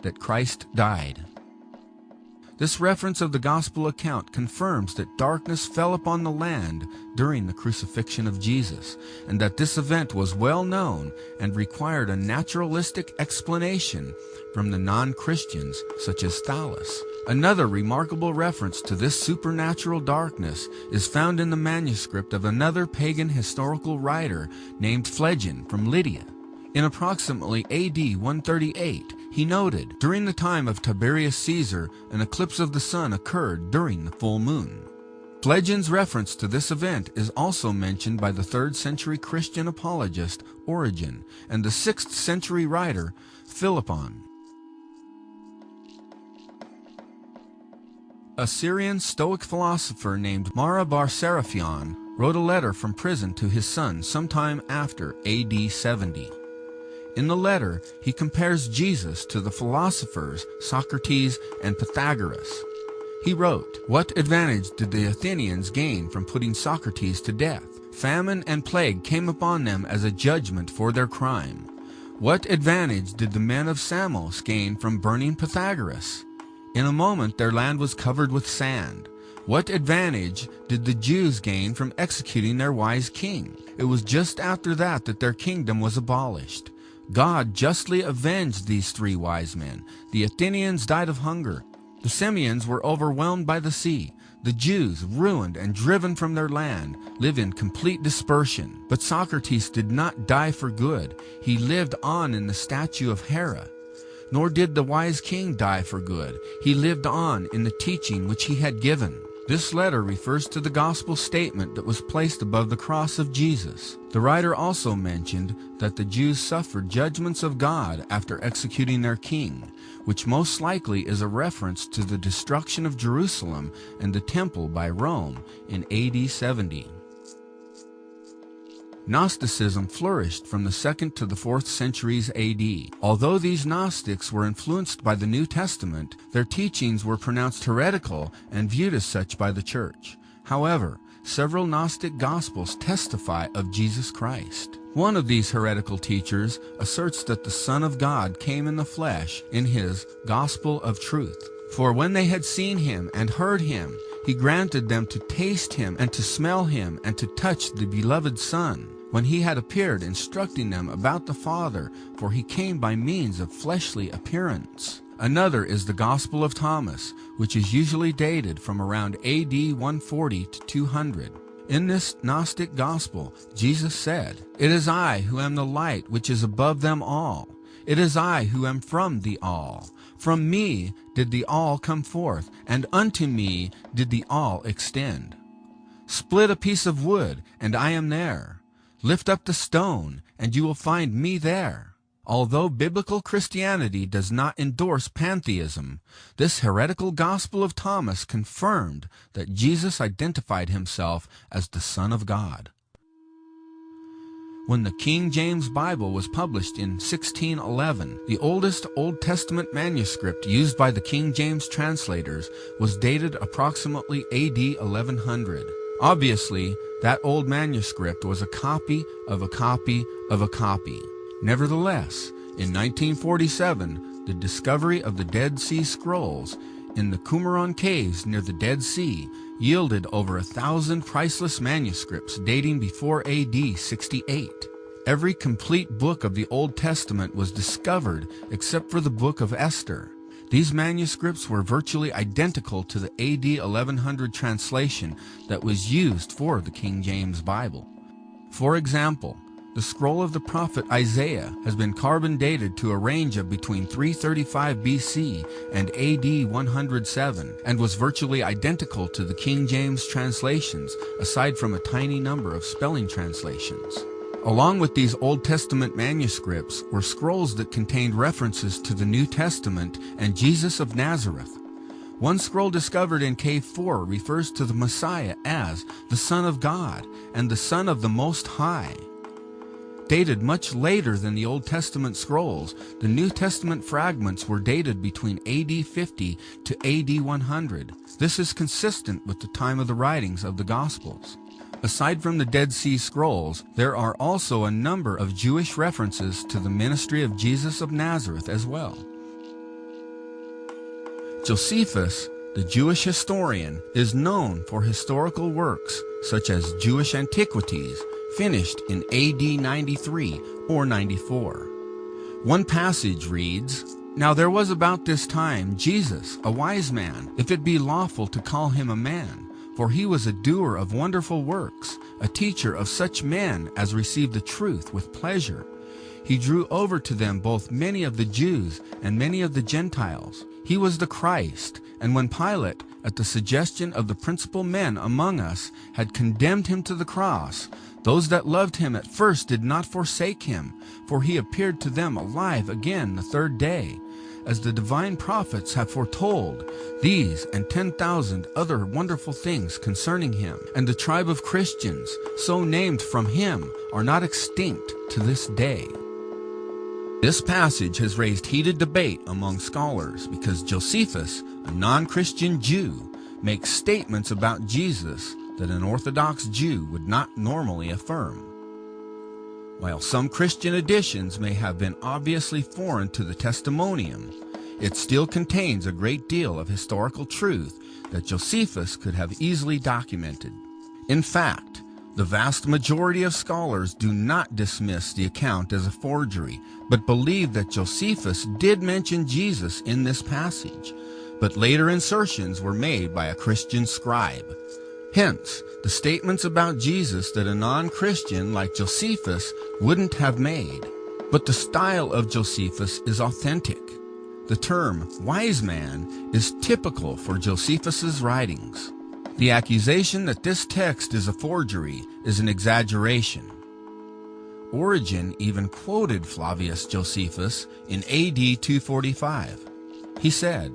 that Christ died. This reference of the Gospel account confirms that darkness fell upon the land during the crucifixion of Jesus, and that this event was well known and required a naturalistic explanation from the non-Christians such as Thales. Another remarkable reference to this supernatural darkness is found in the manuscript of another pagan historical writer named Phlegon from Lydia. In approximately AD 138, he noted, during the time of Tiberius Caesar, an eclipse of the sun occurred during the full moon. Phlegon's reference to this event is also mentioned by the 3rd century Christian apologist Origen and the 6th century writer Philoppon. A Syrian Stoic philosopher named Mara bar Seraphion wrote a letter from prison to his son sometime after AD 70. In the letter, he compares Jesus to the philosophers Socrates and Pythagoras. He wrote, "What advantage did the Athenians gain from putting Socrates to death? Famine and plague came upon them as a judgment for their crime. What advantage did the men of Samos gain from burning Pythagoras? In a moment their land was covered with sand. What advantage did the Jews gain from executing their wise king? It was just after that their kingdom was abolished. God justly avenged these 3 wise men. The Athenians died of hunger. The Samians were overwhelmed by the sea. The Jews, ruined and driven from their land, live in complete dispersion. But Socrates did not die for good. He lived on in the statue of Hera. Nor did the wise king die for good. He lived on in the teaching which he had given." This letter refers to the gospel statement that was placed above the cross of Jesus. The writer also mentioned that the Jews suffered judgments of God after executing their king, which most likely is a reference to the destruction of Jerusalem and the temple by Rome in AD 70. Gnosticism flourished from the 2nd to the 4th centuries AD. Although these Gnostics were influenced by the New Testament, their teachings were pronounced heretical and viewed as such by the Church. However, several Gnostic Gospels testify of Jesus Christ. One of these heretical teachers asserts that the Son of God came in the flesh in his Gospel of Truth. For when they had seen him and heard him, he granted them to taste him and to smell him and to touch the beloved Son, when he had appeared, instructing them about the Father, for he came by means of fleshly appearance. Another is the Gospel of Thomas, which is usually dated from around AD 140 to 200. In this Gnostic Gospel, Jesus said, "It is I who am the light which is above them all. It is I who am from the all. From me did the all come forth, and unto me did the all extend. Split a piece of wood, and I am there. Lift up the stone, and you will find me there." Although biblical Christianity does not endorse pantheism, this heretical Gospel of Thomas confirmed that Jesus identified himself as the Son of God. When the King James Bible was published in 1611, the oldest Old Testament manuscript used by the King James translators was dated approximately AD 1100. Obviously, that old manuscript was a copy of a copy of a copy. Nevertheless, in 1947, the discovery of the Dead Sea Scrolls in the Qumran caves near the Dead Sea yielded over 1,000 priceless manuscripts dating before AD 68. Every complete book of the Old Testament was discovered except for the book of Esther. These manuscripts were virtually identical to the AD 1100 translation that was used for the King James Bible. For example, the scroll of the prophet Isaiah has been carbon dated to a range of between 335 BC and AD 107 and was virtually identical to the King James translations, aside from a tiny number of spelling translations. Along with these Old Testament manuscripts were scrolls that contained references to the New Testament and Jesus of Nazareth. One scroll discovered in Cave 4 refers to the Messiah as the Son of God and the Son of the Most High. Dated much later than the Old Testament scrolls, the New Testament fragments were dated between AD 50 to AD 100. This is consistent with the time of the writings of the Gospels. Aside from the Dead Sea Scrolls, there are also a number of Jewish references to the ministry of Jesus of Nazareth as well. Josephus, the Jewish historian, is known for historical works such as Jewish Antiquities, finished in AD 93 or 94. One passage reads, "Now there was about this time Jesus, a wise man, if it be lawful to call him a man, for he was a doer of wonderful works, a teacher of such men as received the truth with pleasure. He drew over to them both many of the Jews and many of the Gentiles. He was the Christ, and when Pilate, at the suggestion of the principal men among us, had condemned him to the cross, those that loved him at first did not forsake him, for he appeared to them alive again the third day, as the divine prophets have foretold, these and 10,000 other wonderful things concerning him. And the tribe of Christians, so named from him, are not extinct to this day." This passage has raised heated debate among scholars because Josephus, a non-Christian Jew, makes statements about Jesus that an Orthodox Jew would not normally affirm. While some Christian additions may have been obviously foreign to the Testimonium, it still contains a great deal of historical truth that Josephus could have easily documented. In fact, the vast majority of scholars do not dismiss the account as a forgery, but believe that Josephus did mention Jesus in this passage, but later insertions were made by a Christian scribe. Hence, the statements about Jesus that a non-Christian like Josephus wouldn't have made. But the style of Josephus is authentic. The term wise man is typical for Josephus's writings. The accusation that this text is a forgery is an exaggeration. Origen even quoted Flavius Josephus in AD 245. He said,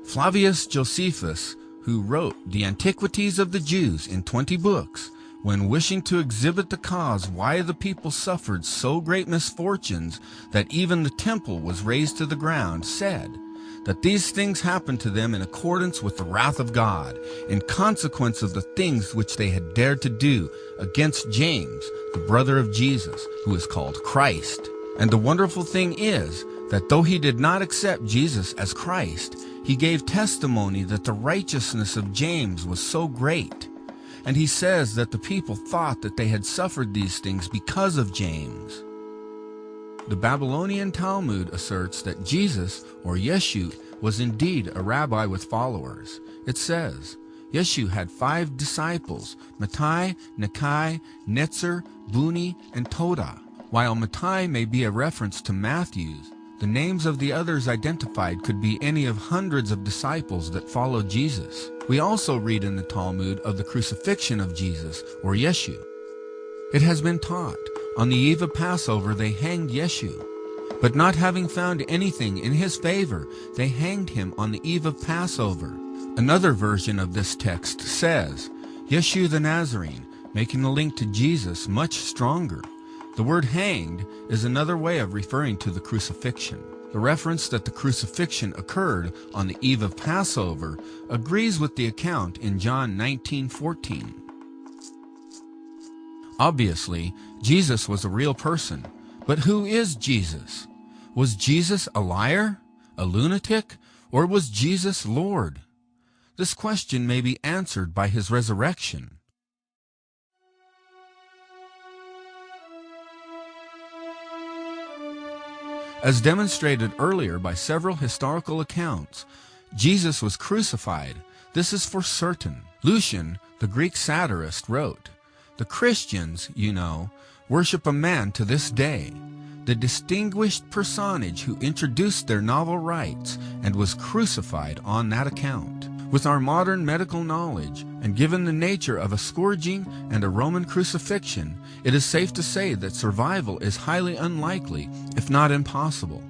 "Flavius Josephus, who wrote the Antiquities of the Jews in 20 books, when wishing to exhibit the cause why the people suffered so great misfortunes that even the temple was razed to the ground, said that these things happened to them in accordance with the wrath of God, in consequence of the things which they had dared to do against James, the brother of Jesus, who is called Christ. And the wonderful thing is that though he did not accept Jesus as Christ, he gave testimony that the righteousness of James was so great. And he says that the people thought that they had suffered these things because of James." The Babylonian Talmud asserts that Jesus, or Yeshu, was indeed a rabbi with followers. It says, Yeshu had 5 disciples, Mattai, Nakai, Netzer, Buni, and Toda. While Mattai may be a reference to Matthew's, the names of the others identified could be any of hundreds of disciples that followed Jesus. We also read in the Talmud of the crucifixion of Jesus, or Yeshu. It has been taught, on the eve of Passover they hanged Yeshu, but not having found anything in his favor, they hanged him on the eve of Passover. Another version of this text says, Yeshu the Nazarene, making the link to Jesus much stronger. The word hanged is another way of referring to the crucifixion. The reference that the crucifixion occurred on the eve of Passover agrees with the account in John 19:14. Obviously, Jesus was a real person. But who is Jesus? Was Jesus a liar, a lunatic, or was Jesus Lord? This question may be answered by his resurrection. As demonstrated earlier by several historical accounts, Jesus was crucified. This is for certain. Lucian, the Greek satirist, wrote, "The Christians, you know, worship a man to this day, the distinguished personage who introduced their novel rites and was crucified on that account." With our modern medical knowledge, and given the nature of a scourging and a Roman crucifixion, it is safe to say that survival is highly unlikely, if not impossible.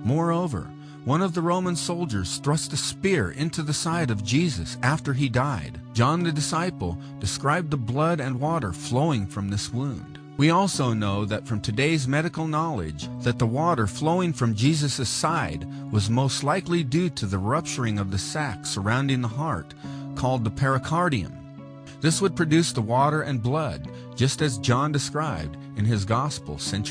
Moreover, one of the Roman soldiers thrust a spear into the side of Jesus after he died. John the disciple described the blood and water flowing from this wound. We also know that from today's medical knowledge that the water flowing from Jesus' side was most likely due to the rupturing of the sac surrounding the heart, called the pericardium. This would produce the water and blood, just as John described in his Gospel centuries